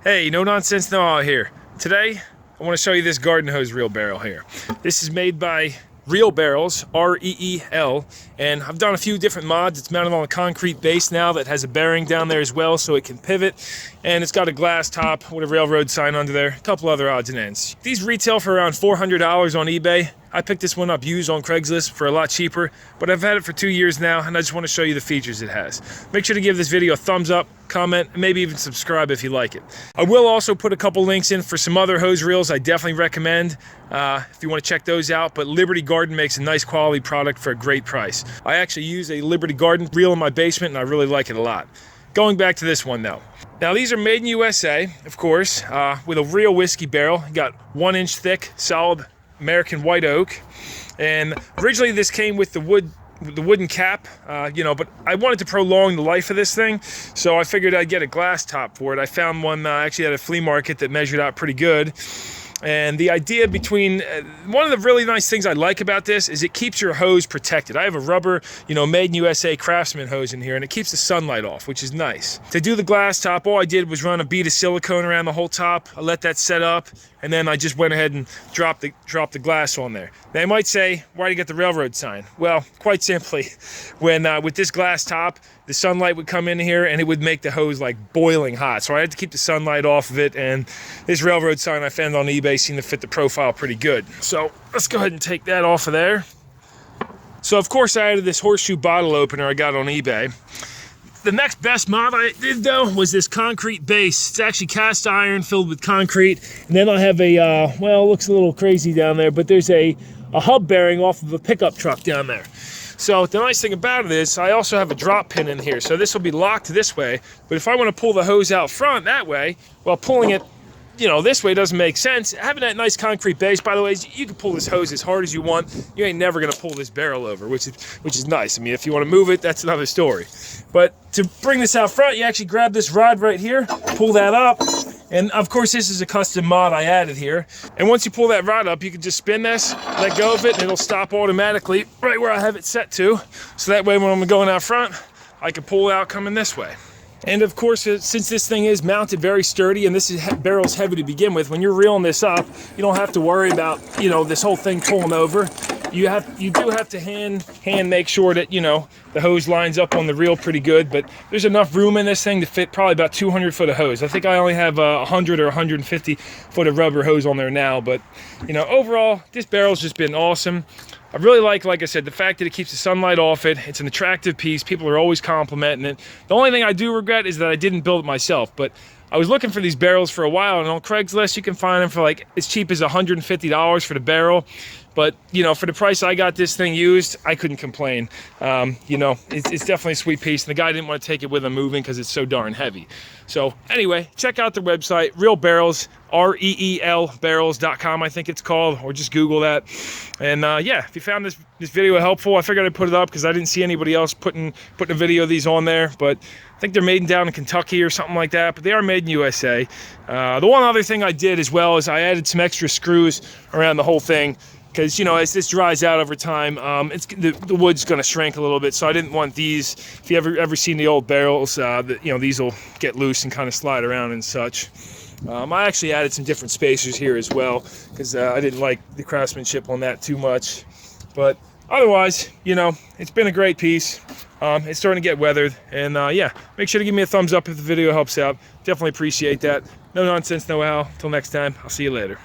Hey, No Nonsense Know-How here. Today, I want to show you this garden hose reel barrel here. This is made by Reel Barrels, R-E-E-L, and I've done a few different mods. It's mounted on a concrete base now that has a bearing down there as well so it can pivot, and it's got a glass top with a railroad sign under there, a couple other odds and ends. These retail for around $400 on eBay. I picked this one up used on Craigslist for a lot cheaper, but I've had it for 2 years now, and I just want to show you the features it has. Make sure to give this video a thumbs up, comment, and maybe even subscribe if you like it. I will also put a couple links in for some other hose reels I definitely recommend if you want to check those out, but Liberty Garden makes a nice quality product for a great price. I actually use a Liberty Garden reel in my basement, and I really like it a lot. Going back to this one though. Now these are made in USA, of course, with a real whiskey barrel. You got 1 inch thick, solid American white oak, and originally this came with the wooden cap, but I wanted to prolong the life of this thing, so I figured I'd get a glass top for it. I found one actually at a flea market that measured out pretty good. And the idea between, one of the really nice things I like about this is it keeps your hose protected. I have a rubber, made in USA Craftsman hose in here, and it keeps the sunlight off, which is nice. To do the glass top, all I did was run a bead of silicone around the whole top. I let that set up, and then I just went ahead and dropped the glass on there. Now you might say, why do you get the railroad sign? Well, quite simply, when with this glass top, the sunlight would come in here and it would make the hose like boiling hot. So I had to keep the sunlight off of it, and this railroad sign I found on eBay seemed to fit the profile pretty good. So let's go ahead and take that off of there. So of course I added this horseshoe bottle opener I got on eBay. The next best mod I did though was this concrete base. It's actually cast iron filled with concrete. And then I have a, well, it looks a little crazy down there, but there's a hub bearing off of a pickup truck down there. So the nice thing about it is I also have a drop pin in here. So this will be locked this way, but if I want to pull the hose out front that way, well, pulling it this way doesn't make sense. Having that nice concrete base, by the way, you can pull this hose as hard as you want. You ain't never gonna pull this barrel over, which is nice. I mean, if you want to move it, that's another story. But to bring this out front, you actually grab this rod right here, pull that up, and of course this is a custom mod I added here. And once you pull that rod up, you can just spin this, let go of it, and it'll stop automatically right where I have it set to. So that way when I'm going out front, I can pull it out coming this way. And of course, since this thing is mounted very sturdy and this barrel's heavy to begin with, when you're reeling this up, you don't have to worry about, this whole thing pulling over. You do have to hand make sure that, the hose lines up on the reel pretty good, but there's enough room in this thing to fit probably about 200 foot of hose. I think I only have 100 or 150 foot of rubber hose on there now, but, overall, this barrel's just been awesome. I really like I said, the fact that it keeps the sunlight off it. It's an attractive piece. People are always complimenting it. The only thing I do regret is that I didn't build it myself, but I was looking for these barrels for a while, and on Craigslist you can find them for like as cheap as $150 for the barrel. But, for the price I got this thing used, I couldn't complain. It's definitely a sweet piece, and the guy didn't want to take it with him moving because it's so darn heavy. So anyway, check out their website, Reel Barrels, R-E-E-L barrels.com, I think it's called, or just Google that. And yeah, if you found this video helpful, I figured I'd put it up because I didn't see anybody else putting a video of these on there. But I think they're made down in Kentucky or something like that, but they are made in USA. The one other thing I did as well is I added some extra screws around the whole thing, because as this dries out over time, the wood's going to shrink a little bit. So I didn't want these. If you ever seen the old barrels, these will get loose and kind of slide around and such. I actually added some different spacers here as well because I didn't like the craftsmanship on that too much. But otherwise, it's been a great piece. It's starting to get weathered, and yeah, make sure to give me a thumbs up if the video helps out. Definitely appreciate that. No nonsense, know how. Till next time, I'll see you later.